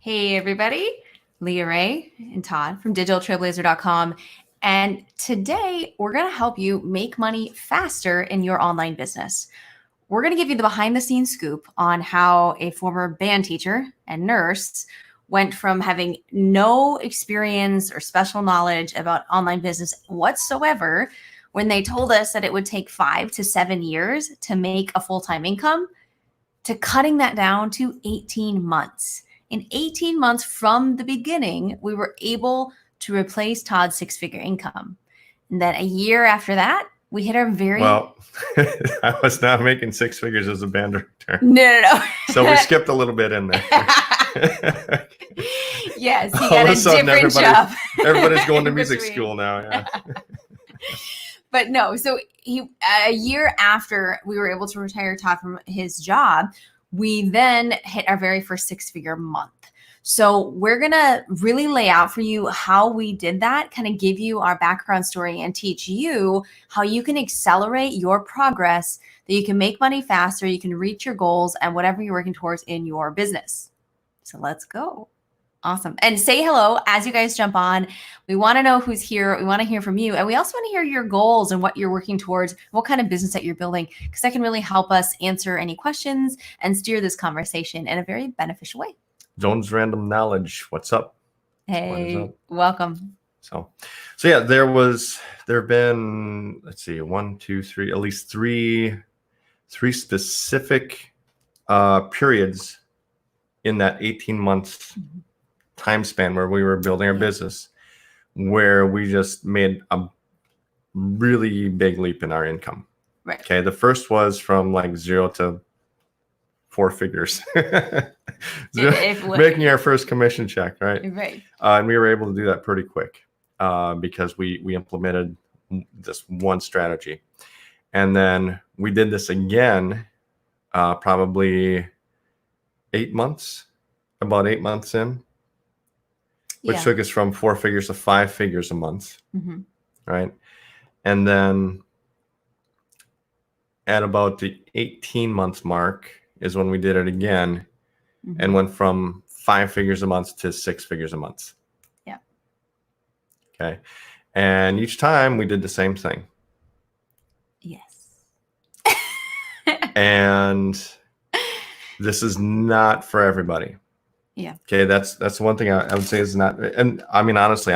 Hey, everybody. Leah Ray and Todd from digitaltrailblazer.com. And today we're going to help you make money faster in your online business. We're going to give you the behind the scenes scoop on how a former band teacher and nurse went from having no experience or special knowledge about online business whatsoever when they told us that it would take 5 to 7 years to make a full-time income to cutting that down to 18 months. In 18 months from the beginning, we were able to replace Todd's 6-figure income. And then a year after that, we hit our very... Well, I was not making 6 figures as a band director. No. So we skipped a little bit in there. Yes, you got a different job. Everybody's going to music school now. Yeah. But no, so a year after we were able to retire Todd from his job, we then hit our very first 6-figure month. So we're going to really lay out for you how we did that, kind of give you our background story and teach you how you can accelerate your progress, that you can make money faster, you can reach your goals and whatever you're working towards in your business. So let's go. Awesome. And say hello as you guys jump on. We want to know who's here. We want to hear from you. And we also want to hear your goals and what you're working towards, what kind of business that you're building, because that can really help us answer any questions and steer this conversation in a very beneficial way. Jones Random Knowledge. What's up? Hey, what is up? Welcome. So yeah, there have been, let's see, 1, 2, 3, at least three specific periods in that 18 months time span where we were building our business, where we just made a really big leap in our income. Right. Okay. The first was from like 0 to 4 figures, making our first commission check. Right. Right. And we were able to do that pretty quick because we implemented this one strategy. And then we did this again, probably 8 months, about 8 months in, which took us from 4 figures to 5 figures a month. Mm-hmm. Right. And then at about the 18 month mark is when we did it again and went from 5 figures a month to 6 figures a month. Yeah. Okay. And each time we did the same thing. Yes. And this is not for everybody. Yeah. Okay. That's one thing I would say is not, and I mean, honestly,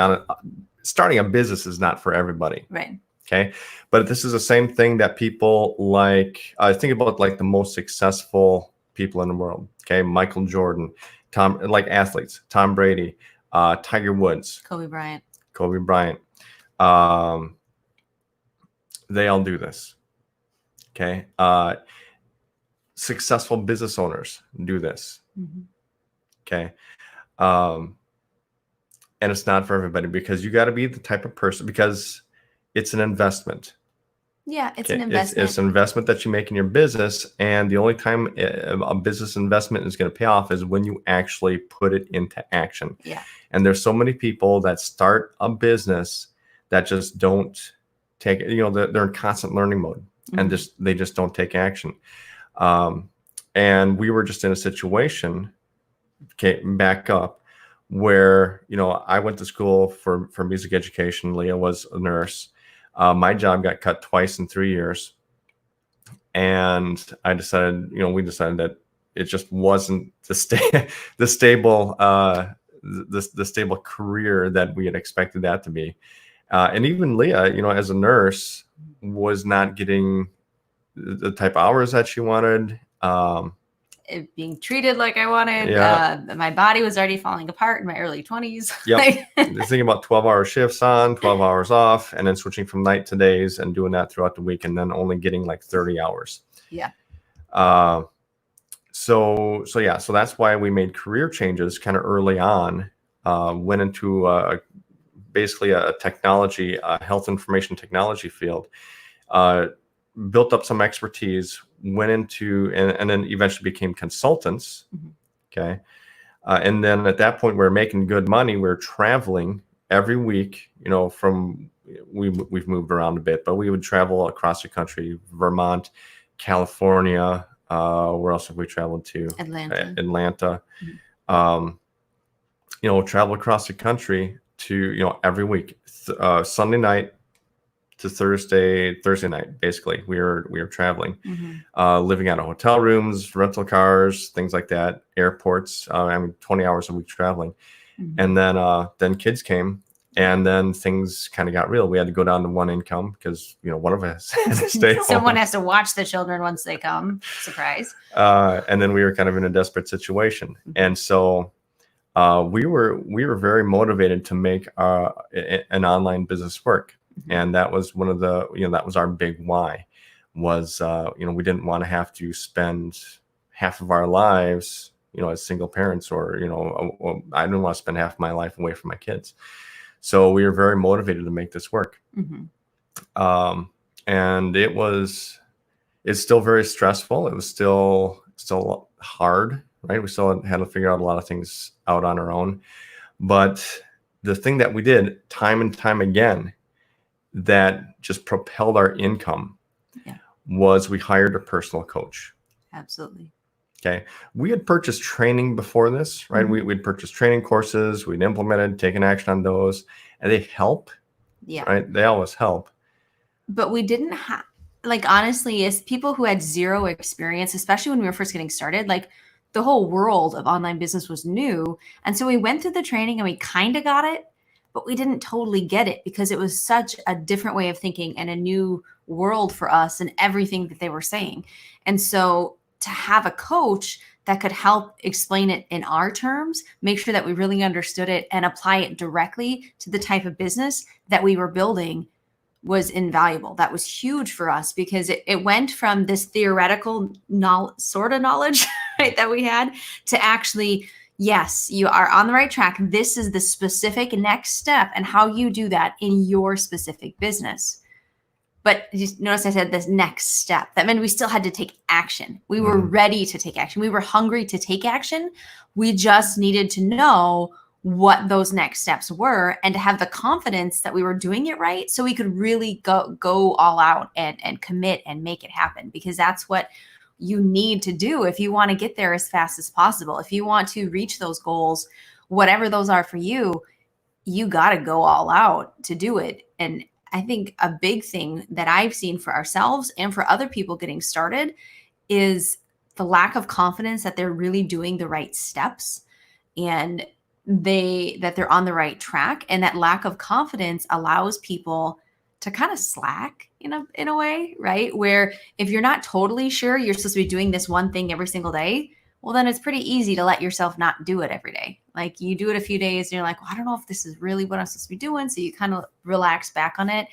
starting a business is not for everybody. Right. Okay. But this is the same thing that people like, think about like the most successful people in the world. Okay. Michael Jordan, like athletes, Tom Brady, Tiger Woods, Kobe Bryant. They all do this. Okay. Successful business owners do this. Mm-hmm. Okay. And it's not for everybody because you got to be the type of person, because it's an investment. Yeah, it's an investment. It's an investment that you make in your business. And the only time a business investment is going to pay off is when you actually put it into action. Yeah. And there's so many people that start a business that just don't take, they're in constant learning mode and they just don't take action. And we were just in a situation, back up, where, I went to school for music education. Leah was a nurse. My job got cut twice in 3 years. And I decided, we decided that it just wasn't the stable career that we had expected that to be. And even Leah, as a nurse, was not getting the type of hours that she wanted. Being treated like I wanted. My body was already falling apart in my early 20s. Yep. Thinking about 12-hour shifts on, 12 hours off, and then switching from night to days and doing that throughout the week, and then only getting like 30 hours. Yeah. So that's why we made career changes kind of early on. Went into basically a technology, health information technology field. Built up some expertise, went into, and then eventually became consultants. Okay. And then at that point, we were making good money. We were traveling every week, we've moved around a bit, but we would travel across the country, Vermont, California. Where else have we traveled to? Atlanta. Atlanta. travel across the country to, every week, Sunday night to Thursday night, basically. We were traveling, living out of hotel rooms, rental cars, things like that, airports. 20 hours a week traveling. And then kids came, and then things kind of got real. We had to go down to one income because, one of us had to stay home. Someone has to watch the children once they come. Surprise. And then we were kind of in a desperate situation. And so we were very motivated to make an online business work. And that was one of the, that was our big why, was, we didn't want to have to spend half of our lives, as single parents, or, I didn't want to spend half of my life away from my kids. So we were very motivated to make this work. And it's still very stressful. It was still hard, right? We still had to figure out a lot of things out on our own. But the thing that we did time and time again that just propelled our income was we hired a personal coach. Absolutely. Okay. We had purchased training before this, right? We'd purchased training courses, we'd implemented, taken action on those, and they help. Yeah. Right. They always help. But we didn't have, honestly, as people who had zero experience, especially when we were first getting started, the whole world of online business was new. And so we went through the training and we kind of got it, but we didn't totally get it because it was such a different way of thinking and a new world for us and everything that they were saying. And so to have a coach that could help explain it in our terms, make sure that we really understood it and apply it directly to the type of business that we were building was invaluable. That was huge for us because it went from this theoretical knowledge right, that we had to actually, yes, you are on the right track. This is the specific next step and how you do that in your specific business. But just notice I said this next step. That meant we still had to take action. We were ready to take action. We were hungry to take action. We just needed to know what those next steps were and to have the confidence that we were doing it right so we could really go all out and commit and make it happen, because that's what you need to do if you want to get there as fast as possible. If you want to reach those goals, whatever those are for you, you got to go all out to do it. And I think a big thing that I've seen for ourselves and for other people getting started is the lack of confidence that they're really doing the right steps and that they're on the right track. And that lack of confidence allows people to kind of slack in a way, right? Where if you're not totally sure you're supposed to be doing this one thing every single day, well, then it's pretty easy to let yourself not do it every day. Like you do it a few days and you're like, well, I don't know if this is really what I'm supposed to be doing. So you kind of relax back on it.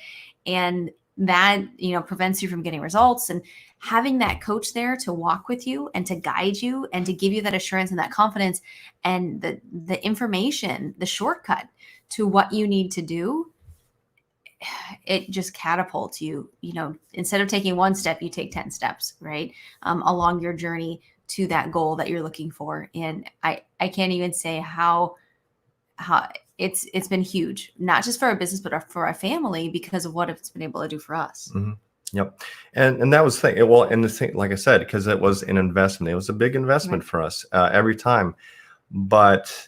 And that, prevents you from getting results. And having that coach there to walk with you and to guide you and to give you that assurance and that confidence and the information, the shortcut to what you need to do, it just catapults you, instead of taking one step, you take 10 steps, right? Along your journey to that goal that you're looking for. And I can't even say how it's been huge, not just for our business, but for our family because of what it's been able to do for us. Yep. And that was the thing. Well, and the thing, like I said, because it was an investment, it was a big investment for us every time. But,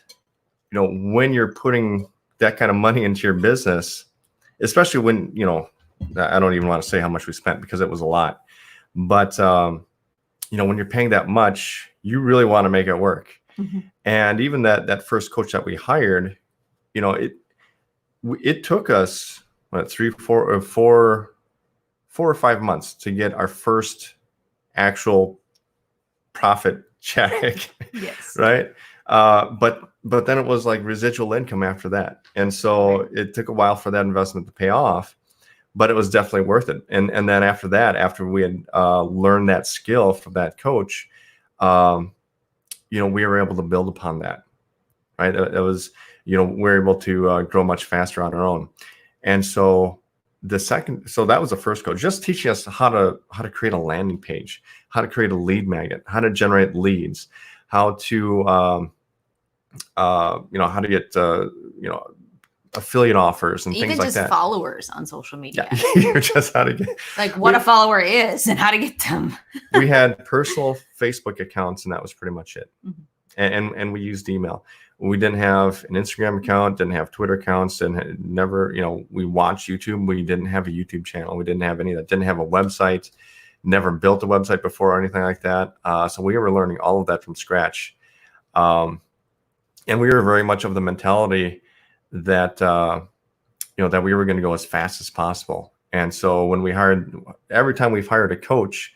when you're putting that kind of money into your business, especially when, I don't even want to say how much we spent because it was a lot. But, when you're paying that much, you really want to make it work. And even that first coach that we hired, it took us 4 or 5 months to get our first actual profit check. Yes. Right. But then it was like residual income after that. And so it took a while for that investment to pay off, but it was definitely worth it. And then after that, after we had learned that skill from that coach, we were able to build upon that. Right. It was, we were able to grow much faster on our own. And so that was the first coach, just teaching us how to create a landing page, how to create a lead magnet, how to generate leads, how to, how to get, affiliate offers and even things like just that. Followers on social media. Yeah, just how to get what a follower is and how to get them. We had personal Facebook accounts and that was pretty much it. and we used email. We didn't have an Instagram account, didn't have Twitter accounts, and never, we watched YouTube. We didn't have a YouTube channel. We didn't have any of that. Didn't have a website. Never built a website before or anything like that. So we were learning all of that from scratch. And we were very much of the mentality that, that we were going to go as fast as possible. And so when every time we've hired a coach,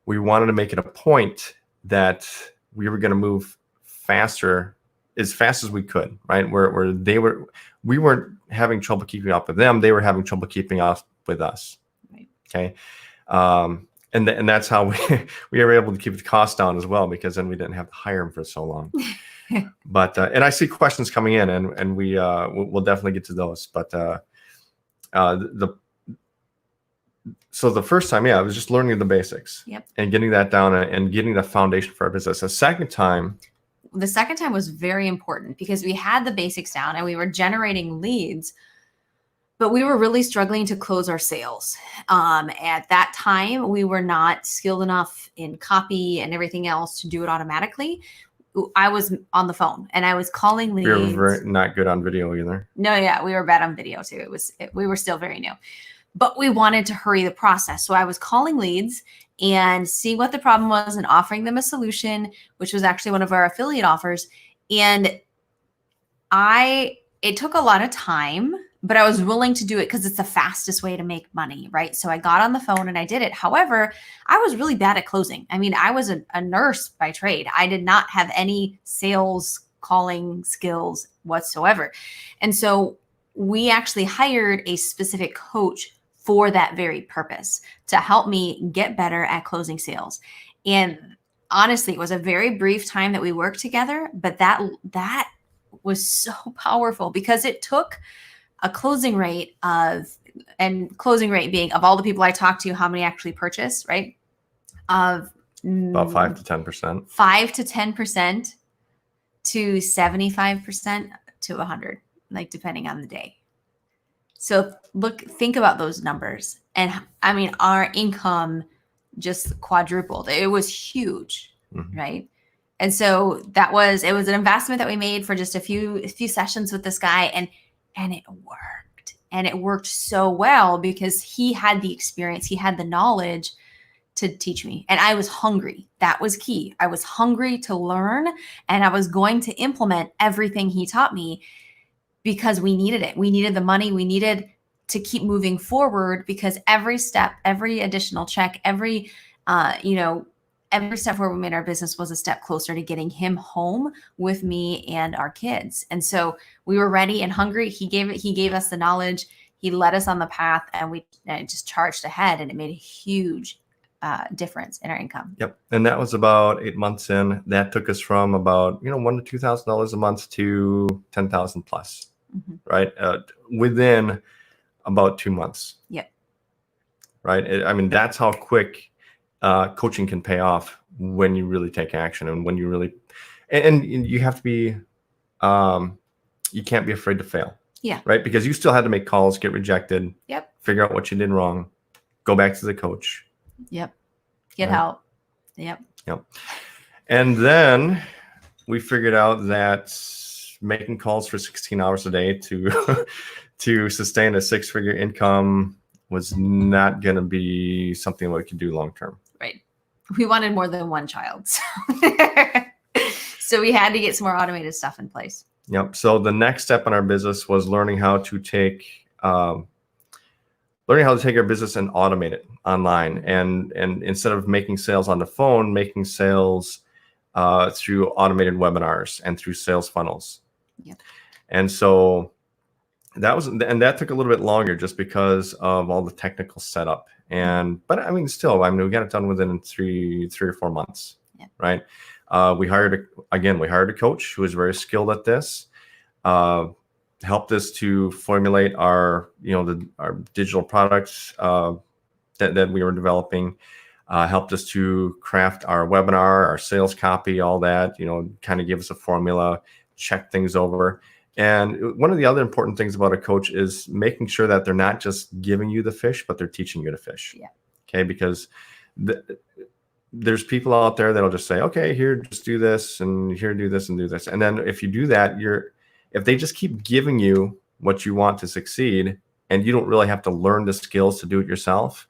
we wanted to make it a point that we were going to move faster, as fast as we could, right? We weren't having trouble keeping up with them. They were having trouble keeping up with us. Right. Okay. And that's how we were able to keep the cost down as well, because then we didn't have to hire them for so long. But, and I see questions coming in, and we'll definitely get to those. But, so the first time, I was just learning the basics. Yep. And getting that down and getting the foundation for our business. The second time was very important because we had the basics down and we were generating leads, but we were really struggling to close our sales. At that time, we were not skilled enough in copy and everything else to do it automatically. I was on the phone and I was calling leads. We were not good on video either. No, yeah, we were bad on video too. We were still very new, but we wanted to hurry the process. So I was calling leads and seeing what the problem was and offering them a solution, which was actually one of our affiliate offers. And it took a lot of time, but I was willing to do it because it's the fastest way to make money, right? So I got on the phone and I did it. However, I was really bad at closing. I mean, I was a nurse by trade. I did not have any sales calling skills whatsoever. And so we actually hired a specific coach for that very purpose, to help me get better at closing sales. And honestly, it was a very brief time that we worked together, but that was so powerful because it took a closing rate being of all the people I talked to, how many actually purchased, right? Of about 5 to 10%. 5 to 10% to 75% to 100, like depending on the day. So think about those numbers. And I mean, our income just quadrupled. It was huge, right? And so it was an investment that we made for just a few sessions with this guy, and it worked. And it worked so well because he had the experience, he had the knowledge to teach me. And I was hungry. That was key. I was hungry to learn, and I was going to implement everything he taught me because we needed it. We needed the money. We needed to keep moving forward because every step, every additional check, every step where we made our business was a step closer to getting him home with me and our kids. And so we were ready and hungry. He gave us the knowledge. He led us on the path, and we just charged ahead, and it made a huge difference in our income. Yep. And that was about 8 months in. That took us from about, $1,000 to $2,000 a month to 10,000 plus, right? Within about 2 months. Yep. Right. I mean, that's how quick coaching can pay off when you really take action, and when you really, and you have to be, you can't be afraid to fail. Yeah. Right. Because you still had to make calls, get rejected. Yep. Figure out what you did wrong, go back to the coach. Yep. Get help. Yep. Yep. And then we figured out that making calls for 16 hours a day to sustain a 6-figure income was not going to be something we could do long term. Right. We wanted more than one child. So we had to get some more automated stuff in place. Yep. So the next step in our business was learning how to take our business and automate it online. And instead of making sales on the phone, making sales through automated webinars and through sales funnels. Yep. And so that took a little bit longer just because of all the technical setup. But I mean, we got it done within three or 4 months. Yep. Right. We hired a coach who was very skilled at this. Helped us to formulate our digital products that we were developing. Helped us to craft our webinar, our sales copy, all that. Kind of give us a formula, check things over. And one of the other important things about a coach is making sure that they're not just giving you the fish, but they're teaching you to fish. Yeah. Okay, because there's people out there that'll just say, okay, here, just do this, and here, do this and do this. And then if you do that, if they just keep giving you what you want to succeed, and you don't really have to learn the skills to do it yourself,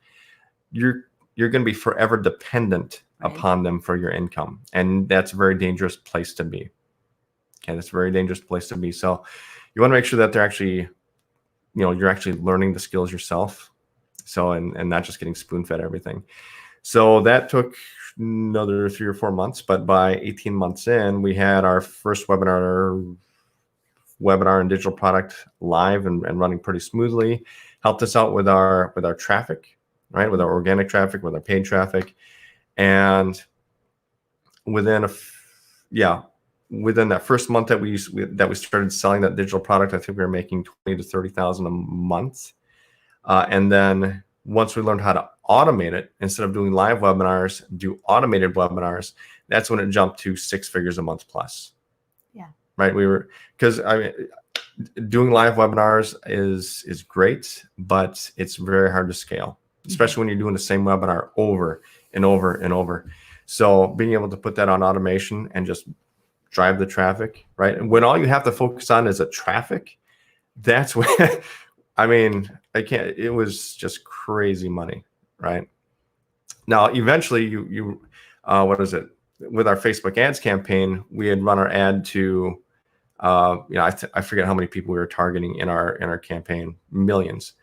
you're going to be forever dependent upon them for your income. And that's a very dangerous place to be. Okay, that's a very dangerous place to be. So you want to make sure that they're actually, you're actually learning the skills yourself. So, and not just getting spoon-fed everything. So that took another 3 or 4 months, but by 18 months in, we had our first webinar and digital product live and running pretty smoothly. Helped us out with our traffic, right? With our organic traffic, with our paid traffic. And within that first month that we started selling that digital product, I think we were making $20,000 to $30,000 a month. And then once we learned how to automate it, instead of doing live webinars, do automated webinars, that's when it jumped to 6 figures a month plus. Yeah. Right. Because doing live webinars is great, but it's very hard to scale, especially when you're doing the same webinar over and over and over. So being able to put that on automation and just drive the traffic, right? And when all you have to focus on is a traffic, that's when, it was just crazy money, right? Now, eventually what is it? With our Facebook ads campaign, we had run our ad to, I forget how many people we were targeting in our campaign, millions.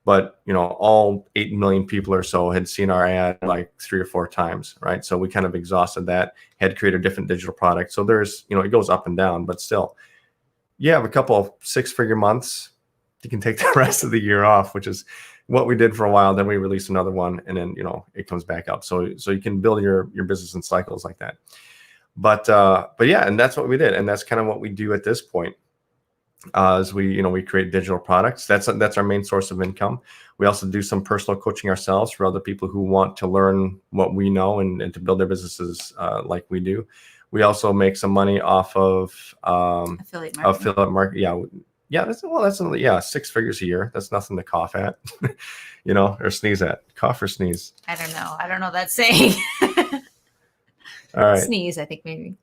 But, all 8 million people or so had seen our ad like 3 or 4 times, right? So we kind of exhausted that, had created a different digital product. So there's, it goes up and down, but still, you have a couple of 6-figure months. You can take the rest of the year off, which is what we did for a while. Then we released another one, and then, it comes back up. So you can build your business in cycles like that. But yeah, and that's what we did. And that's kind of what we do at this point. As we create digital products. That's our main source of income. We also do some personal coaching ourselves for other people who want to learn what we know and to build their businesses like we do. We also make some money off of affiliate marketing. Yeah. That's 6 figures a year. That's nothing to cough at, or sneeze at. Cough or sneeze. I don't know that saying. All right. Sneeze, I think maybe.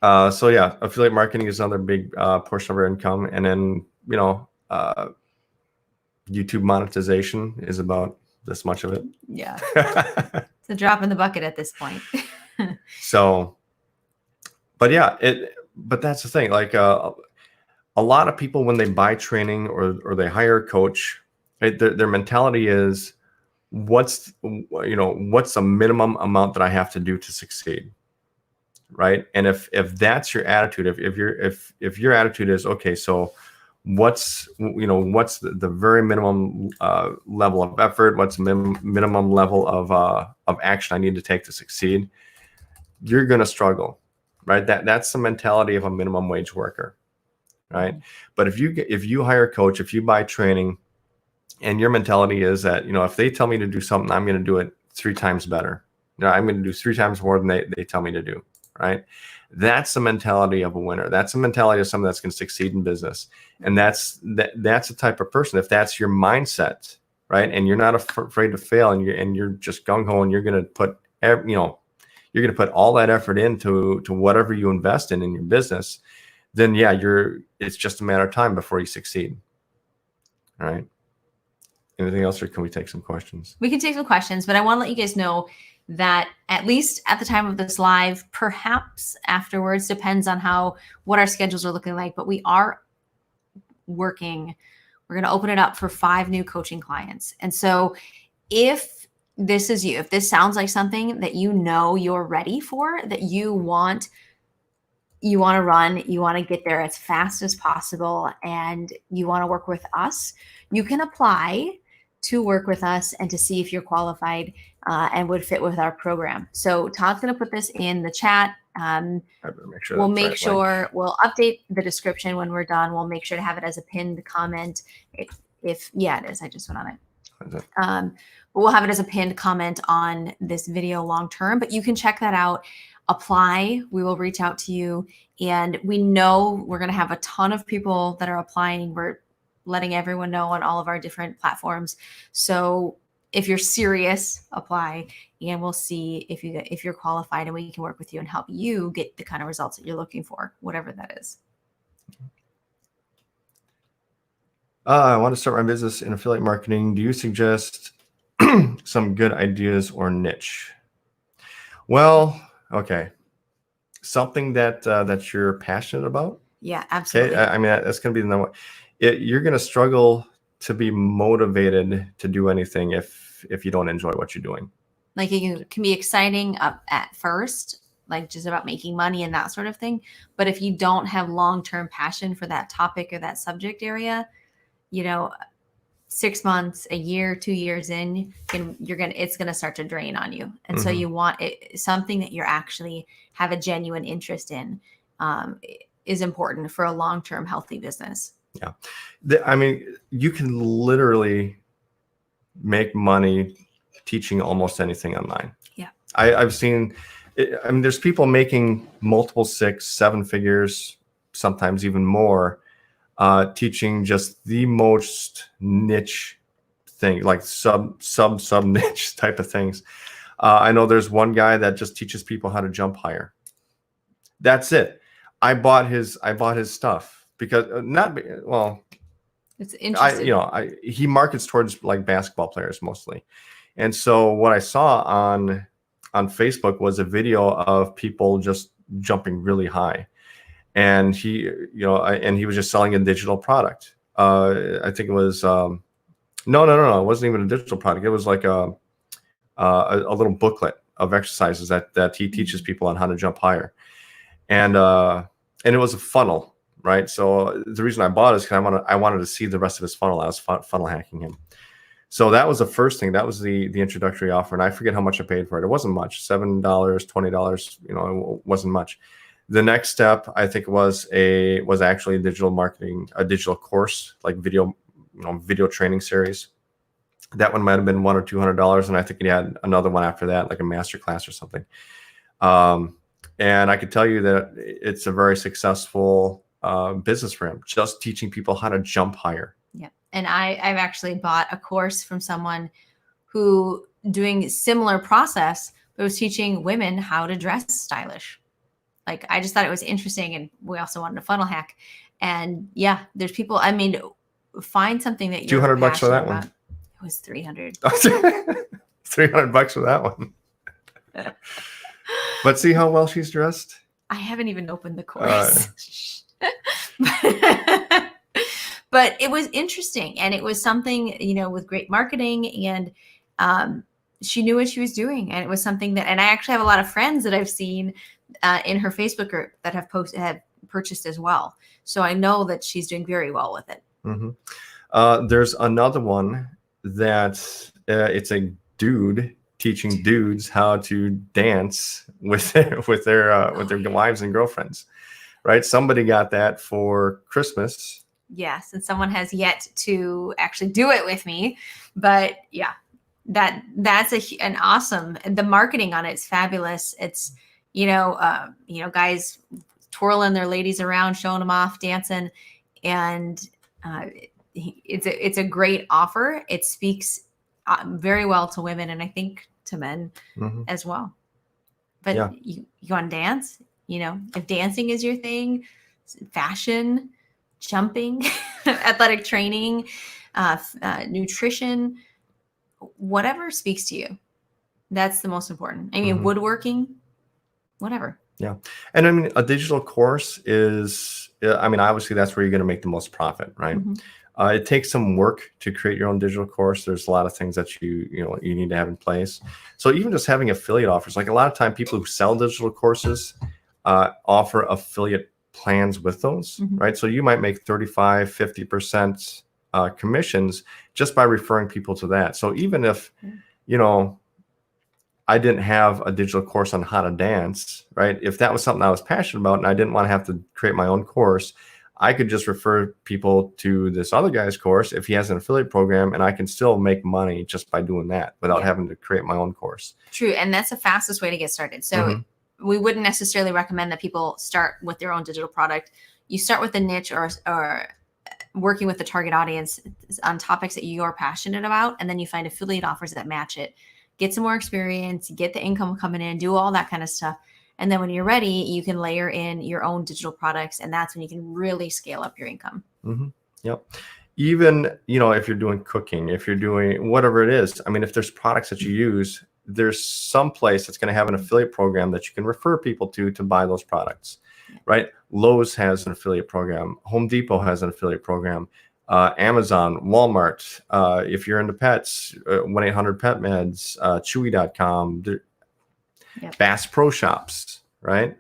So yeah, affiliate marketing is another big portion of our income. And then, YouTube monetization is about this much of it. Yeah. It's a drop in the bucket at this point. So, but yeah, but that's the thing. Like a lot of people, when they buy training or they hire a coach, right, their mentality is, what's the minimum amount that I have to do to succeed? Right. And if that's your attitude, if your attitude is, okay, so what's the very minimum level of effort, what's the minimum level of action I need to take to succeed, you're going to struggle, right? That's the mentality of a minimum wage worker, right? But if you hire a coach, if you buy training, and your mentality is that, if they tell me to do something, I'm going to do it 3 times better. I'm going to do 3 times more than they tell me to do. Right. That's the mentality of a winner. That's the mentality of someone that's going to succeed in business. And that's the type of person. If that's your mindset, right, and you're not afraid to fail, and you're just gung ho, and you're going to put all that effort into whatever you invest in your business, then yeah, it's just a matter of time before you succeed. All right. Anything else, or can we take some questions? We can take some questions, but I want to let you guys know that at least at the time of this live, perhaps afterwards, depends on what our schedules are looking like, but we are working. We're going to open it up for 5 new coaching clients. And so if this is you, if this sounds like something that you're ready for, that you want to run, you want to get there as fast as possible, and you want to work with us, you can apply to work with us and to see if you're qualified and would fit with our program. So Todd's going to put this in the chat. We'll update the description when we're done. We'll make sure to have it as a pinned comment. It is. I just went on it. But we'll have it as a pinned comment on this video long term, but you can check that out. Apply. We will reach out to you. And we know we're going to have a ton of people that are applying. We're letting everyone know on all of our different platforms. So if you're serious, apply, and we'll see if you're qualified, and we can work with you and help you get the kind of results that you're looking for, whatever that is. I want to start my business in affiliate marketing. Do you suggest some good ideas or niche? Well, okay. Something that you're passionate about. Yeah, absolutely. Okay. I mean, that's going to be the number one. You're going to struggle to be motivated to do anything if you don't enjoy what you're doing. Like, it can be exciting up at first, like just about making money and that sort of thing. But if you don't have long-term passion for that topic or that subject area, 6 months, a year, 2 years in, it's going to start to drain on you. And so you want something that you're actually have a genuine interest in, is important for a long-term healthy business. Yeah. I mean, you can literally make money teaching almost anything online. Yeah. I've seen, I mean, there's people making multiple 6, 7 figures, sometimes even more, teaching just the most niche thing, like sub niche type of things. I know there's one guy that just teaches people how to jump higher. That's it. I bought his stuff because it's interesting. He markets towards like basketball players mostly. And so what I saw on Facebook was a video of people just jumping really high. And he was just selling a digital product. I think it was, no. It wasn't even a digital product. It was like a little booklet of exercises that he teaches people on how to jump higher. And it was a funnel, right? So the reason I bought it is because I wanted to see the rest of his funnel. I was funnel hacking him. So that was the first thing. That was the introductory offer. And I forget how much I paid for it. It wasn't much, $7, $20, it wasn't much. The next step, I think, was actually a digital course, like video training series. That one might have been $100 or $200, and I think he had another one after that, like a master class or something. And I could tell you that it's a very successful business for him, just teaching people how to jump higher. Yeah, and I've actually bought a course from someone who doing similar process, but was teaching women how to dress stylish. Like, I just thought it was interesting, and we also wanted a funnel hack. And yeah, there's people. I mean, find something that you're $200 for that about. one. It was $300. $300 for that one. But see how well she's dressed? I haven't even opened the course. But it was interesting, and it was something, with great marketing, and she knew what she was doing, and it was something that. And I actually have a lot of friends that I've seen in her Facebook group that have purchased as well. So I know that she's doing very well with it. Mm-hmm. There's another one that it's a dude teaching dudes how to dance with their wives and girlfriends, right? Somebody got that for Christmas. Yes, and someone has yet to actually do it with me, but yeah, that's an awesome. The marketing on it's fabulous. It's guys twirling their ladies around, showing them off, dancing, and it's a great offer. It speaks very well to women, and I think to men as well. But yeah. you want to dance, if dancing is your thing, fashion, jumping, athletic training, nutrition, whatever speaks to you, that's the most important. I mean, woodworking, whatever. Yeah. And I mean, a digital course is, obviously that's where you're going to make the most profit, right? It takes some work to create your own digital course. There's a lot of things that you need to have in place. So even just having affiliate offers, like a lot of time people who sell digital courses offer affiliate plans with those, right? So you might make 35, 50% commissions just by referring people to that. So even if, I didn't have a digital course on how to dance, right? If that was something I was passionate about and I didn't want to have to create my own course, I could just refer people to this other guy's course if he has an affiliate program, and I can still make money just by doing that without having to create my own course. True. And that's the fastest way to get started. So we wouldn't necessarily recommend that people start with their own digital product. You start with a niche or working with the target audience on topics that you're passionate about, and then you find affiliate offers that match it. Get some more experience, get the income coming in, do all that kind of stuff. And then when you're ready, you can layer in your own digital products, and that's when you can really scale up your income. Mm-hmm. Yep. Even, if you're doing cooking, if you're doing whatever it is, I mean, if there's products that you use, there's some place that's going to have an affiliate program that you can refer people to buy those products, right? Lowe's has an affiliate program. Home Depot has an affiliate program. Amazon, Walmart. If you're into pets, 1-800-PET-MEDS, Chewy.com, Bass Pro Shops, right?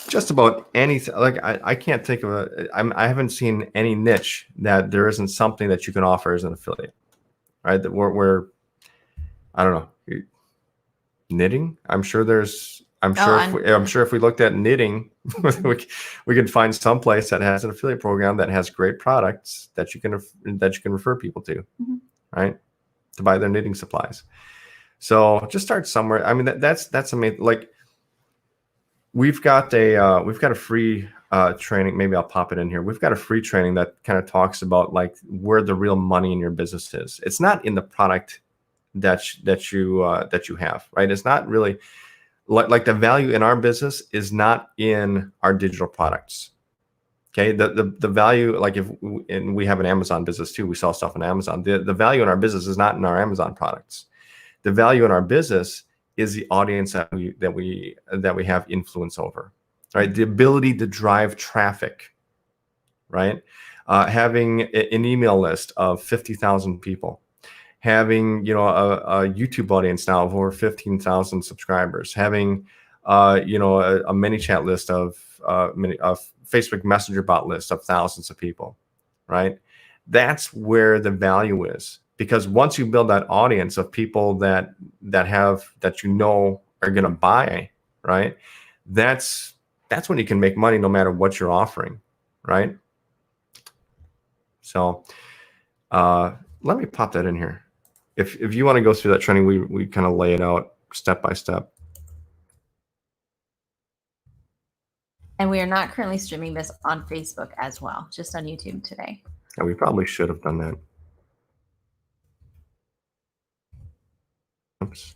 Just about anything. Like I can't think of I haven't seen any niche that there isn't something that you can offer as an affiliate, right? That we're I don't know, knitting. I'm sure if we looked at knitting, we could find some place that has an affiliate program that has great products that you can refer people to, right? To buy their knitting supplies. So just start somewhere. I mean, that's amazing. Like we've got a free training. Maybe I'll pop it in here. We've got a free training that kind of talks about like where the real money in your business is. It's not in the product that you have, right? It's not really like the value in our business is not in our digital products. Okay, the value, like and we have an Amazon business too. We sell stuff on Amazon. The value in our business is not in our Amazon products. The value in our business is the audience that we have influence over, right? The ability to drive traffic, right? Having an email list of 50,000 people, having a YouTube audience now of over 15,000 subscribers, having a mini chat list of Facebook Messenger bot list of thousands of people, right? That's where the value is. Because once you build that audience of people that are going to buy, right? That's when you can make money no matter what you're offering, right? So let me pop that in here. If you want to go through that training, we kind of lay it out step by step. And we are not currently streaming this on Facebook as well, just on YouTube today. Yeah, we probably should have done that. Oops.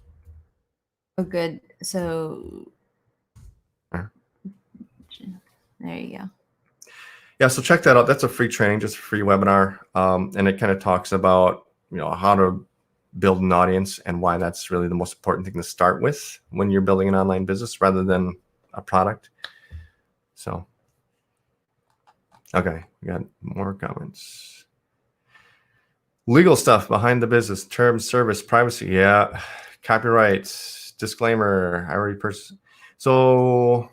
Oh, good. So there you go. Yeah, so check that out. That's a free training, just a free webinar, and it kind of talks about how to build an audience and why that's really the most important thing to start with when you're building an online business rather than a product. So, okay, we got more comments. Legal stuff behind the business, terms, service, privacy. Yeah, copyrights, disclaimer. I already So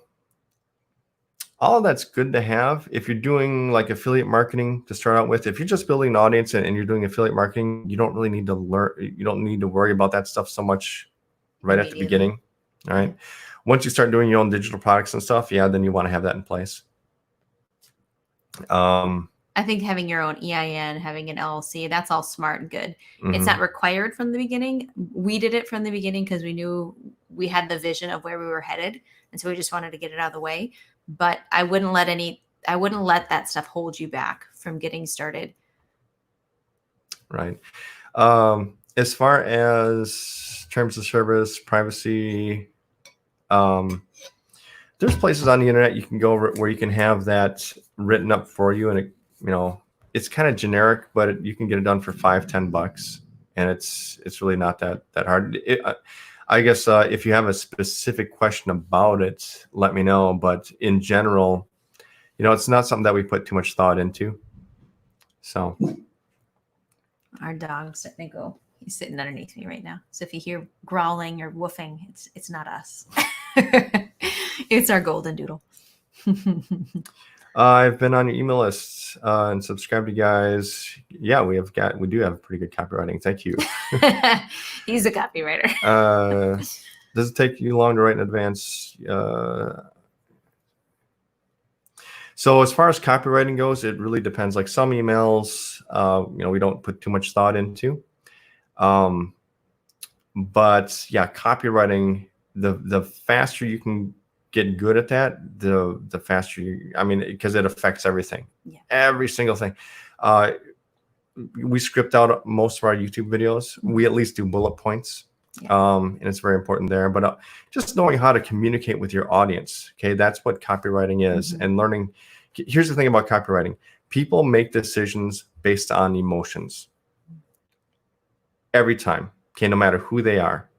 all of that's good to have if you're doing like affiliate marketing to start out with. If you're just building an audience and you're doing affiliate marketing, you don't really need to learn. You don't need to worry about that stuff so much right at the beginning. All right. Once you start doing your own digital products and stuff, yeah, then you want to have that in place. I think having your own EIN, having an LLC, that's all smart and good. Mm-hmm. It's not required from the beginning. We did it from the beginning because we knew we had the vision of where we were headed. And so we just wanted to get it out of the way. But I wouldn't let that stuff hold you back from getting started. Right. As far as terms of service, privacy, there's places on the internet you can go where you can have that written up for you, and it, it's kind of generic, but you can get it done for $5-10, and it's really not that hard. I guess if you have a specific question about it, let me know. But in general, it's not something that we put too much thought into. So our dog's letting go. He's sitting underneath me right now. So if you hear growling or woofing, it's not us. It's our golden doodle. I've been on your email list and subscribed to you guys. Yeah, we do have pretty good copywriting. Thank you. He's a copywriter. Does it take you long to write in advance? So as far as copywriting goes, it really depends. Like some emails, we don't put too much thought into. But yeah, copywriting, the faster you can get good at that, the faster you, I mean, because it affects everything, every single thing. We script out most of our YouTube videos. We at least do bullet points. And it's very important there. But just knowing how to communicate with your audience, okay, that's what copywriting is. And learning. Here's the thing about copywriting: people make decisions based on emotions every time. Okay, no matter who they are.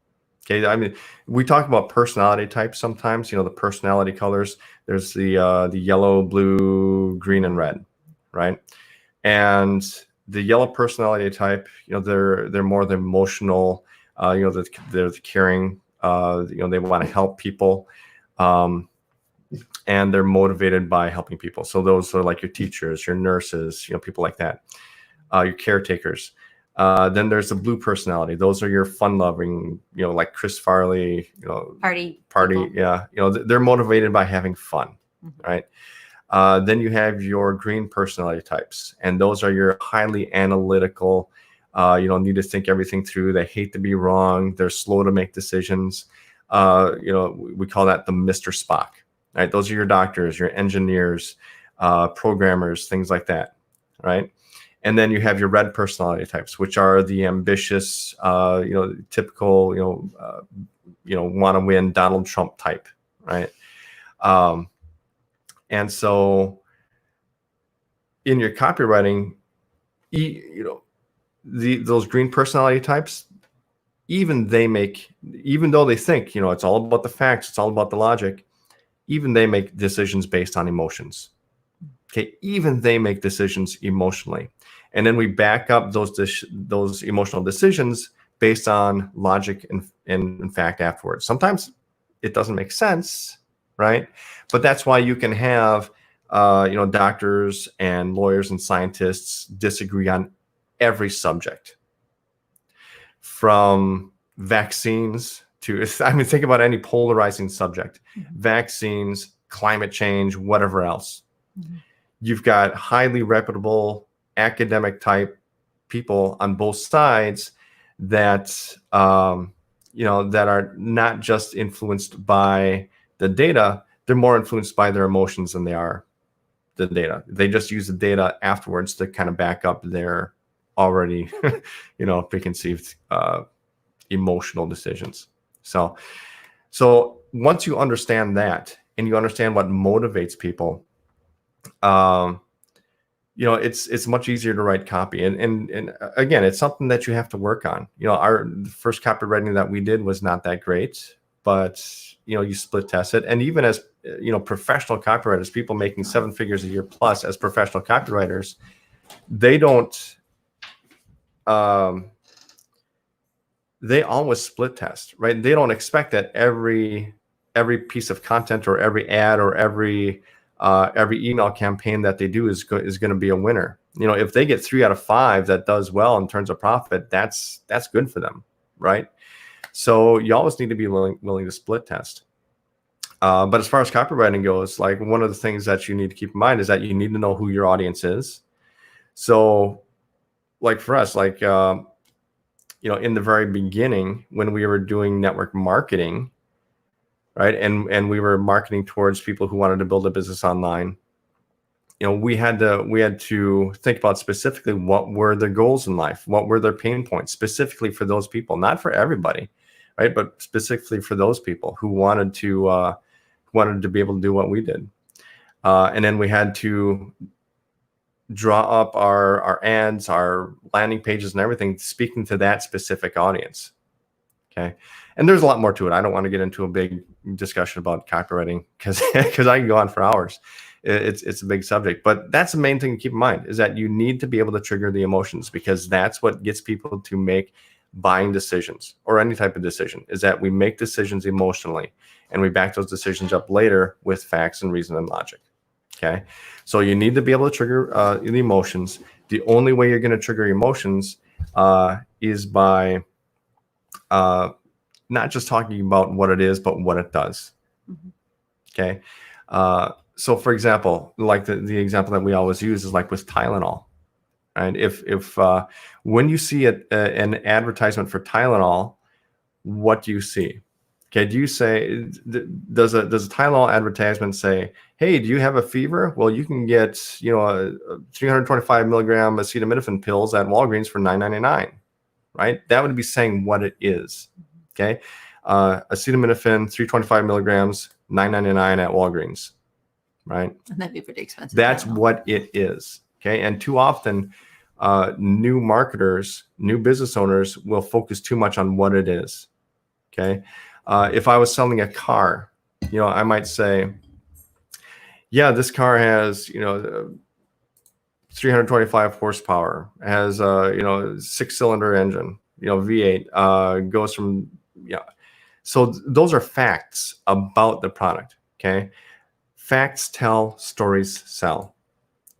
Okay, I mean, we talk about personality types sometimes. You know, the personality colors. There's the yellow, blue, green, and red, right? And the yellow personality type, you know, they're more the emotional. You know, they're the caring. You know, they want to help people, and they're motivated by helping people. So those are like your teachers, your nurses, you know, people like that. Your caretakers. Then there's the blue personality. Those are your fun-loving, you know, like Chris Farley, you know, party. People. Yeah, you know, they're motivated by having fun, right? Then you have your green personality types, and those are your highly analytical. You don't need to think everything through. They hate to be wrong. They're slow to make decisions. You know, we call that the Mr. Spock, right? Those are your doctors, your engineers, programmers, things like that, right? And then you have your red personality types, which are the ambitious, you know, typical, you know, want to win Donald Trump type, right? And so in your copywriting, you know, those green personality types, even though they think, you know, it's all about the facts, it's all about the logic, even they make decisions based on emotions. Okay, even they make decisions emotionally. And then we back up those emotional decisions based on logic and in fact afterwards. Sometimes it doesn't make sense, right? But that's why you can have you know, doctors and lawyers and scientists disagree on every subject, from vaccines to, I mean, think about any polarizing subject, vaccines, climate change, whatever else. You've got highly reputable academic type people on both sides that, you know, that are not just influenced by the data, they're more influenced by their emotions than they are the data. They just use the data afterwards to kind of back up their already, you know, preconceived emotional decisions. So once you understand that and you understand what motivates people, you know, it's much easier to write copy. And again, it's something that you have to work on. You know, the first copywriting that we did was not that great, but you know, you split test it. And even as, you know, professional copywriters, people making 7 figures a year plus as professional copywriters, they don't, they always split test, right? They don't expect that every piece of content or every ad or every email campaign that they do is going to be a winner. You know, if they get 3 out of 5 that does well in terms of profit, that's good for them, right? So you always need to be willing to split test. But as far as copywriting goes, like, one of the things that you need to keep in mind is that you need to know who your audience is. So like for us, like, you know, in the very beginning when we were doing network marketing, right, and we were marketing towards people who wanted to build a business online, you know, we had to think about specifically what were their goals in life, what were their pain points specifically for those people, not for everybody, right, but specifically for those people who wanted to be able to do what we did. And then we had to draw up our ads, our landing pages and everything, speaking to that specific audience. Okay. And there's a lot more to it. I don't want to get into a big discussion about copywriting because I can go on for hours. It's a big subject, but that's the main thing to keep in mind, is that you need to be able to trigger the emotions, because that's what gets people to make buying decisions or any type of decision, is that we make decisions emotionally and we back those decisions up later with facts and reason and logic. Okay. So you need to be able to trigger the emotions. The only way you're going to trigger emotions is by not just talking about what it is, but what it does. Okay. So for example, like the example that we always use is like with Tylenol, right? If when you see an advertisement for Tylenol, what do you see? Okay, do you say, does a Tylenol advertisement say, hey, do you have a fever? Well, you can get, a 325 milligram acetaminophen pills at Walgreens for $9.99, right? That would be saying what it is. Okay, acetaminophen 325 milligrams, $9.99 at Walgreens, right? And that'd be pretty expensive. That's what it is. Okay, and too often, new marketers, new business owners will focus too much on what it is. Okay. If I was selling a car, I might say, yeah, this car has, 325 horsepower, has a, 6-cylinder engine, V8, goes from, yeah. So those are facts about the product. Okay. Facts tell, stories sell.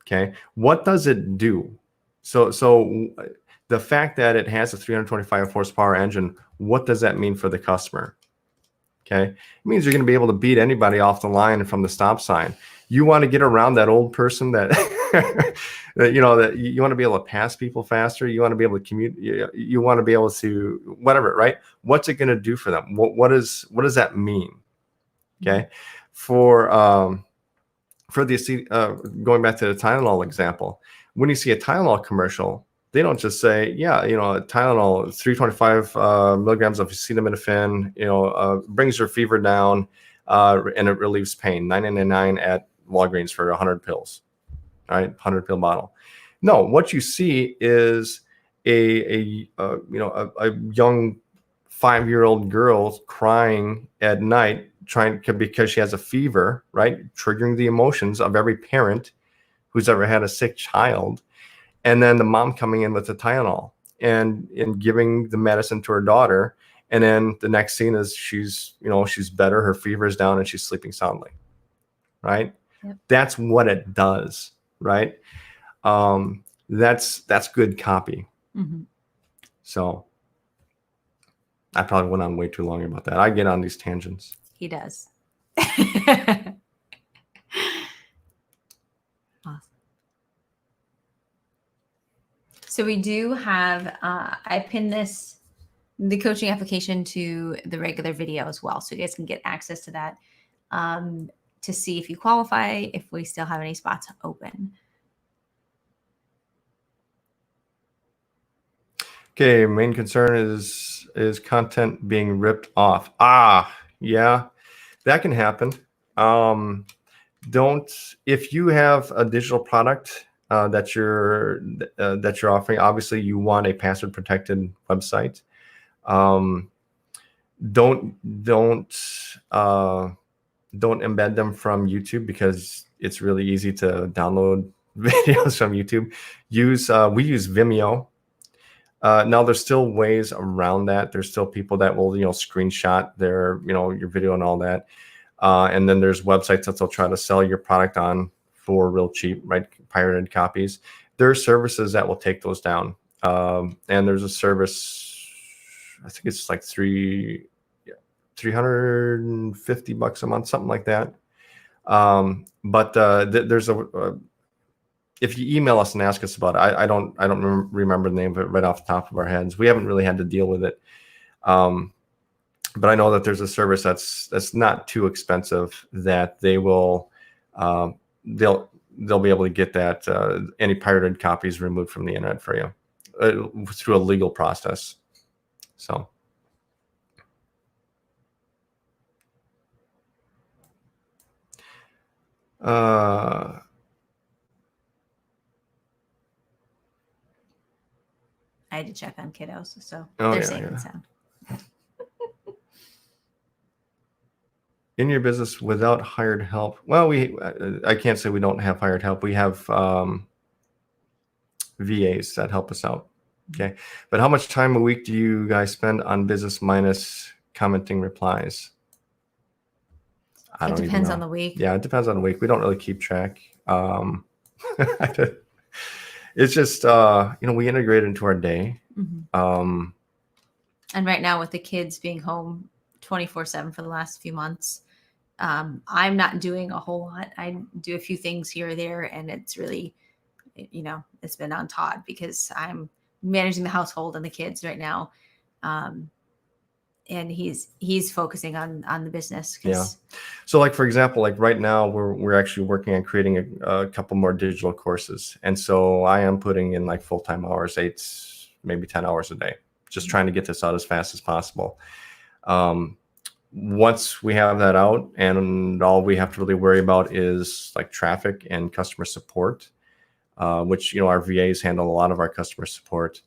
Okay. What does it do? So the fact that it has a 325 horsepower engine, what does that mean for the customer? Okay. It means you're going to be able to beat anybody off the line from the stop sign. You want to get around that old person that, that you want to be able to pass people faster. You want to be able to commute. You want to be able to whatever, right? What's it going to do for them? What does that mean? Okay. For the going back to the Tylenol example, when you see a Tylenol commercial, they don't just say, yeah, Tylenol, 325 milligrams of acetaminophen, brings your fever down, and it relieves pain. $9.99 at Walgreens for 100 pills, right? 100 pill bottle. No, what you see is a young 5-year-old girl crying at night, because she has a fever, right? Triggering the emotions of every parent who's ever had a sick child. And then the mom coming in with the Tylenol and giving the medicine to her daughter. And then the next scene is she's better, her fever is down, and she's sleeping soundly, right? Yep. That's what it does, right? That's good copy. Mm-hmm. So I probably went on way too long about that. I get on these tangents. He does. Awesome. So we do have, I pinned the coaching application to the regular video as well. So you guys can get access to that to see if you qualify, if we still have any spots open. Okay, main concern is content being ripped off. Yeah, that can happen. If you have a digital product that you're offering, obviously you want a password protected website. Don't embed them from YouTube, because it's really easy to download videos from YouTube. We use Vimeo. Now there's still ways around that. There's still people that will, screenshot their, your video and all that. And then there's websites that they'll try to sell your product on for real cheap, right? Pirated copies. There are services that will take those down. And there's a service, I think it's like $350 a month, something like that. But there's if you email us and ask us about it, I don't remember the name of it right off the top of our heads. We haven't really had to deal with it. But I know that there's a service that's not too expensive that they will they'll be able to get that any pirated copies removed from the internet for you through a legal process. So. I had to check on kiddos, so Oh, they're yeah, safe yeah. and sound. In your business without hired help? Well, I can't say we don't have hired help. We have VAs that help us out. Okay. But how much time a week do you guys spend on business minus commenting replies? I don't even know. It depends on the week. Yeah, it depends on the week. We don't really keep track. It's just, we integrate into our day. Mm-hmm. And right now with the kids being home 24/7 for the last few months, I'm not doing a whole lot. I do a few things here or there, and it's really, it's been on Todd because I'm managing the household and the kids right now. and he's focusing on the business. Yeah. So like, for example, like right now we're actually working on creating a couple more digital courses. And so I am putting in like full-time hours, 8, maybe 10 hours a day, just trying to get this out as fast as possible. Once we have that out and all we have to really worry about is like traffic and customer support, which, you know, our VAs handle a lot of our customer support,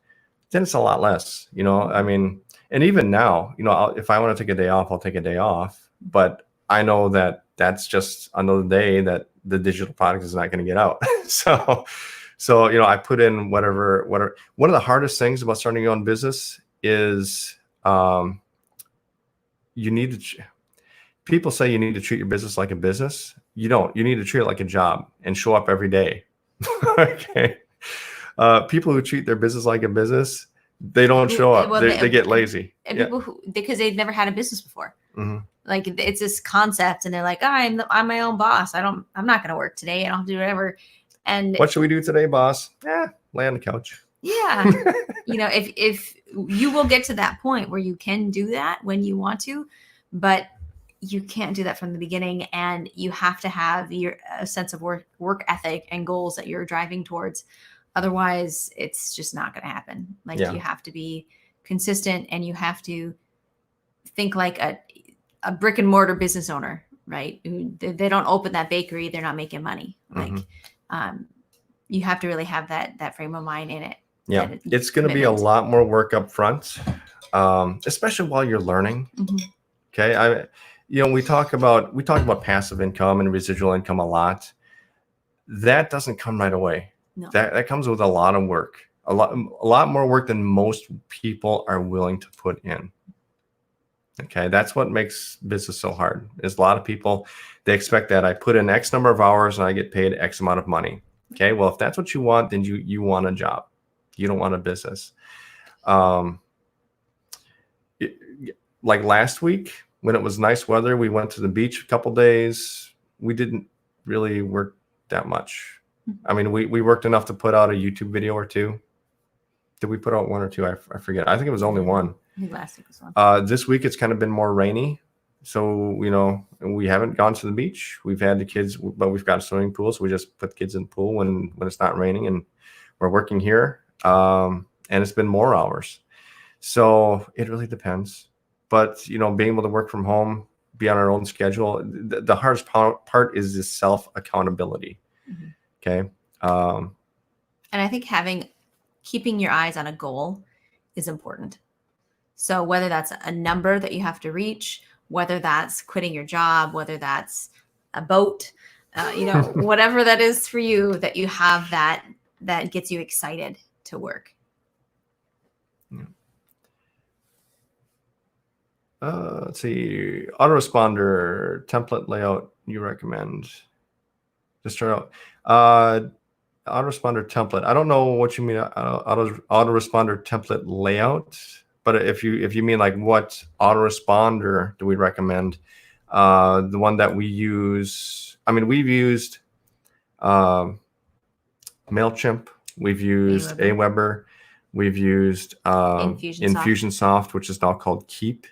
then it's a lot less, you know, I mean, and even now, you know, if I want to take a day off, I'll take a day off, but I know that that's just another day that the digital product is not going to get out. So, you know, I put in whatever, one of the hardest things about starting your own business is, you need to, people say you need to treat your business like a business. You don't, you need to treat it like a job and show up every day. Okay. People who treat their business like a business, they don't show up. Well, they get lazy. And people who, because they've never had a business before. Like it's this concept and they're like, oh, I'm my own boss. I'm not going to work today. I don't have to do whatever. And what should we do today, boss? Lay on the couch. Yeah. You know, if you will get to that point where you can do that when you want to, but you can't do that from the beginning, and you have to have a sense of work ethic and goals that you're driving towards. Otherwise, it's just not going to happen. Like you have to be consistent, and you have to think like a brick and mortar business owner, right? They don't open that bakery, they're not making money. Like you have to really have that frame of mind in it. Yeah, it's going to be a lot more work up front, especially while you're learning. Okay, you know, we talk about passive income and residual income a lot. That doesn't come right away. No. That comes with a lot of work, a lot more work than most people are willing to put in. Okay, that's what makes business so hard. Is a lot of people, they expect that I put in X number of hours and I get paid X amount of money. Okay, well, if that's what you want, then you want a job. You don't want a business. Like last week, when it was nice weather, we went to the beach a couple days. We didn't really work that much. I mean, we worked enough to put out a YouTube video or two. Did we put out one or two? I forget. I think it was only one. I think last week was one. This week, it's kind of been more rainy. So, you know, we haven't gone to the beach. We've had the kids, but we've got a swimming pool. So we just put the kids in the pool when it's not raining, and we're working here. And it's been more hours. So it really depends. But, you know, being able to work from home, be on our own schedule, the hardest part is the self-accountability. Okay. And I think keeping your eyes on a goal is important. So whether that's a number that you have to reach, whether that's quitting your job, whether that's a boat, you know, whatever that is for you, that you have that gets you excited to work. Let's see, autoresponder template layout you recommend. Just try out autoresponder template. I don't know what you mean autoresponder template layout, but if you mean like what autoresponder do we recommend, the one that we use, I mean, we've used MailChimp, we've used Aweber, we've used Infusionsoft, which is now called Keep.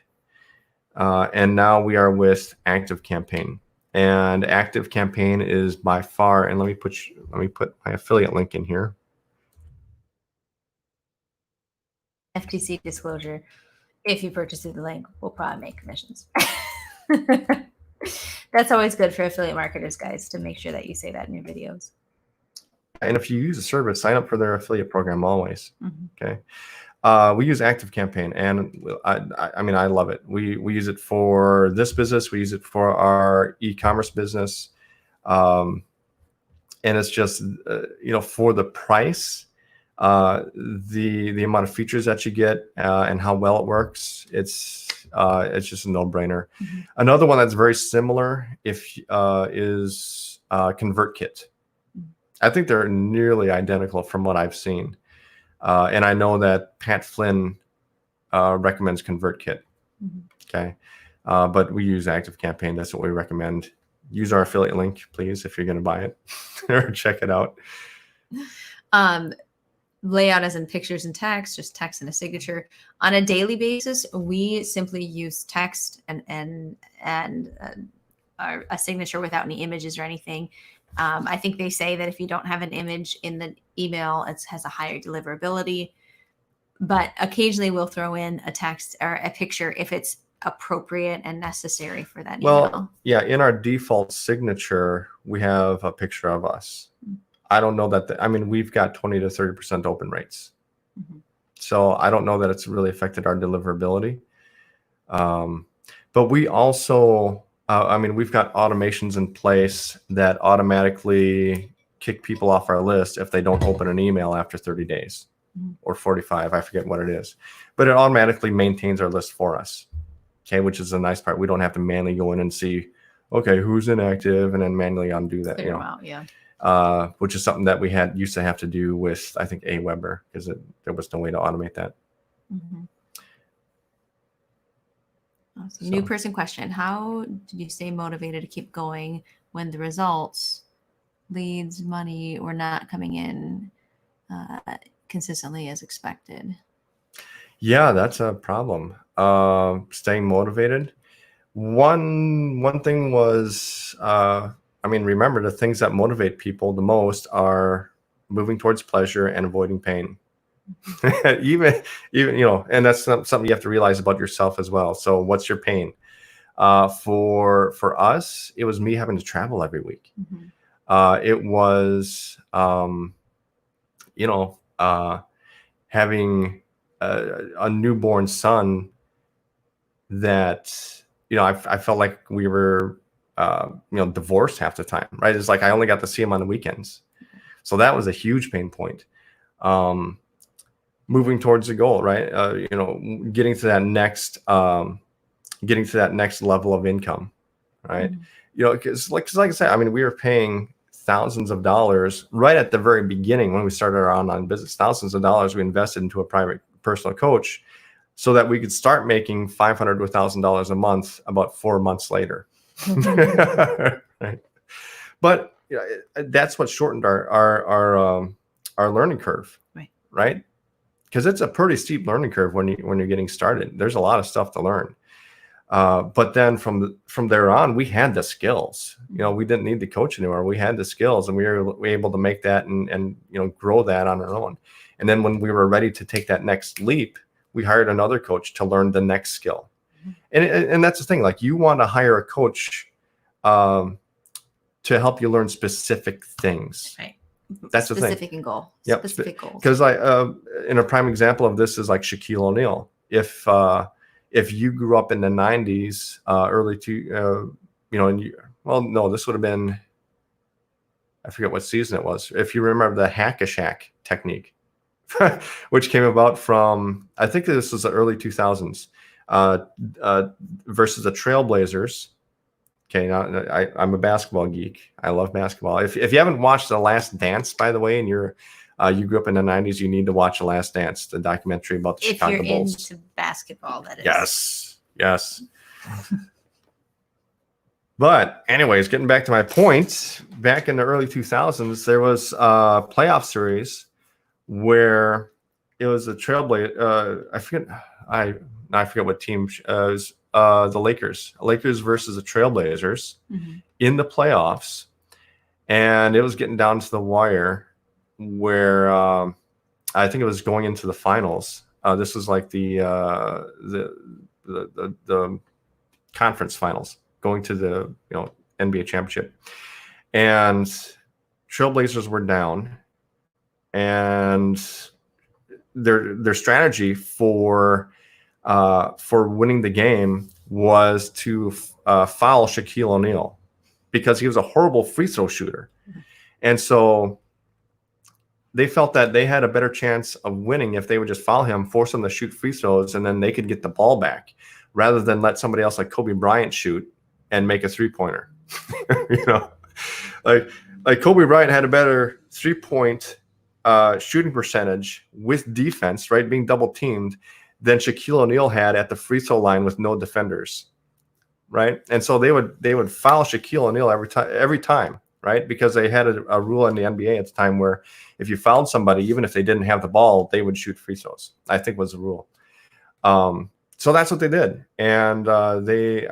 And now we are with ActiveCampaign, and ActiveCampaign is by far, and let me put my affiliate link in here. FTC disclosure: if you purchase through the link, we'll probably make commissions. That's always good for affiliate marketers, guys, to make sure that you say that in your videos. And if you use a service, sign up for their affiliate program always. Okay. We use ActiveCampaign, and I mean, I love it. We use it for this business. We use it for our e-commerce business. And it's just, you know, for the price, the amount of features that you get, and how well it works, it's just a no-brainer. Another one that's very similar is ConvertKit. I think they're nearly identical from what I've seen. And I know that Pat Flynn recommends ConvertKit. Okay. But we use ActiveCampaign. That's what we recommend. Use our affiliate link, please, if you're going to buy it or check it out. layout as in pictures and text, just text and a signature. On a daily basis, we simply use text and a signature without any images or anything. I think they say that if you don't have an image in the email, it has a higher deliverability. But occasionally we'll throw in a text or a picture if it's appropriate and necessary for that Well, email. yeah, in our default signature, we have a picture of us. I don't know that, I mean, we've got 20 to 30% open rates. Mhm. So I don't know that it's really affected our deliverability. But we also, I mean, we've got automations in place that automatically kick people off our list if they don't open an email after 30 days or 45. I forget what it is. But it automatically maintains our list for us. Okay, which is a nice part. We don't have to manually go in and see, okay, who's inactive, and then manually undo that. Figure them out, yeah. Which is something that we used to have to do with, I think, Aweber, because there was no way to automate that. Mm-hmm. Awesome. So. New person question: how did you stay motivated to keep going when the results, leads, money were not coming in consistently as expected? Yeah, that's a problem. Staying motivated. One thing was, I mean, remember, the things that motivate people the most are moving towards pleasure and avoiding pain. even and that's something you have to realize about yourself as well. So what's your pain? For us, it was me having to travel every week. It was having a newborn son that I felt like we were divorced half the time, right? It's like I only got to see him on the weekends, so that was a huge pain point. Moving towards the goal, right? Getting to that next level of income, right? Because like I said, I mean, we were paying thousands of dollars right at the very beginning when we started our online business. Thousands of dollars we invested into a private personal coach so that we could start making $500 to $1,000 a month about 4 months later. Right? But that's what shortened our learning curve, right? Because it's a pretty steep learning curve when you're getting started. There's a lot of stuff to learn. But then from there on, we had the skills. We didn't need the coach anymore. We had the skills, and we were able to make that and grow that on our own. And then when we were ready to take that next leap, we hired another coach to learn the next skill. And that's the thing. Like, you want to hire a coach to help you learn specific things. Right. That's the thing. Specific and goal. Yep. Specific goals. Because in a prime example of this is like Shaquille O'Neal. If you grew up in the 90s, this would have been, I forget what season it was. If you remember the hack-a-shack technique, which came about from, I think this was the early 2000s, versus the Trailblazers. Okay, now I'm a basketball geek. I love basketball. If you haven't watched The Last Dance, by the way, and you grew up in the 90s, you need to watch The Last Dance, the documentary about the Chicago Bulls. If you're into basketball, that Yes. is. But anyways, getting back to my point, back in the early 2000s, there was a playoff series where it was a Trailblazer. I forget what team it was. The Lakers versus the Trailblazers in the playoffs, and it was getting down to the wire where I think it was going into the finals. This was like the conference finals, going to the NBA championship, and Trailblazers were down, and their strategy for winning the game was to foul Shaquille O'Neal because he was a horrible free throw shooter. And so they felt that they had a better chance of winning if they would just foul him, force him to shoot free throws, and then they could get the ball back rather than let somebody else like Kobe Bryant shoot and make a three-pointer. Like Kobe Bryant had a better three-point shooting percentage with defense, right, being double teamed, than Shaquille O'Neal had at the free throw line with no defenders, right? And so they would foul Shaquille O'Neal every time, right? Because they had a rule in the NBA at the time where if you fouled somebody, even if they didn't have the ball, they would shoot free throws. I think was the rule. So that's what they did, and they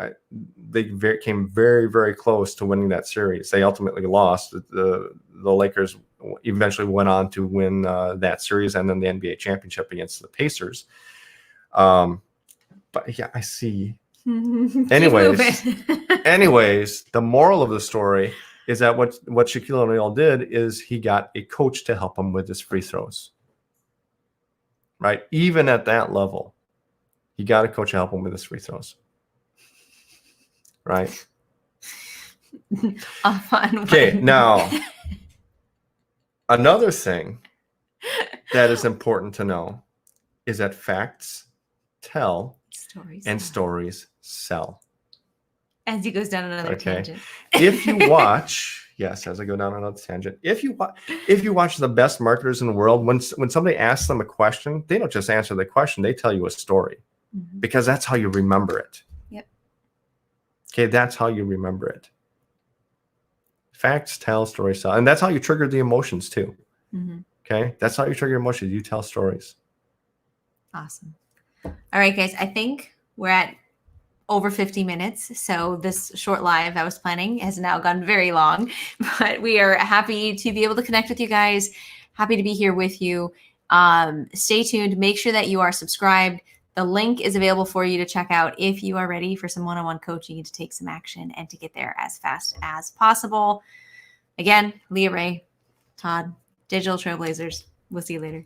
came very, very close to winning that series. They ultimately lost. The Lakers eventually went on to win that series and then the NBA championship against the Pacers. But yeah, I see. Anyways, the moral of the story is that what Shaquille O'Neal did is he got a coach to help him with his free throws. Right? Even at that level, he got a coach to help him with his free throws. Right? A fun one. Okay, now another thing that is important to know is that facts tell and stories sell. As he goes down another tangent. If you watch, yes, as I go down another tangent, if you watch the best marketers in the world, when somebody asks them a question, they don't just answer the question, they tell you a story, because that's how you remember it. Yep. Okay, that's how you remember it. Facts tell, stories tell, and that's how you trigger the emotions too. Okay, that's how you trigger emotions. You tell stories. Awesome. All right, guys, I think we're at over 50 minutes. So this short live I was planning has now gone very long, but we are happy to be able to connect with you guys. Happy to be here with you. Stay tuned. Make sure that you are subscribed. The link is available for you to check out if you are ready for some one-on-one coaching and to take some action and to get there as fast as possible. Again, Leah Ray, Todd, Digital Trailblazers. We'll see you later.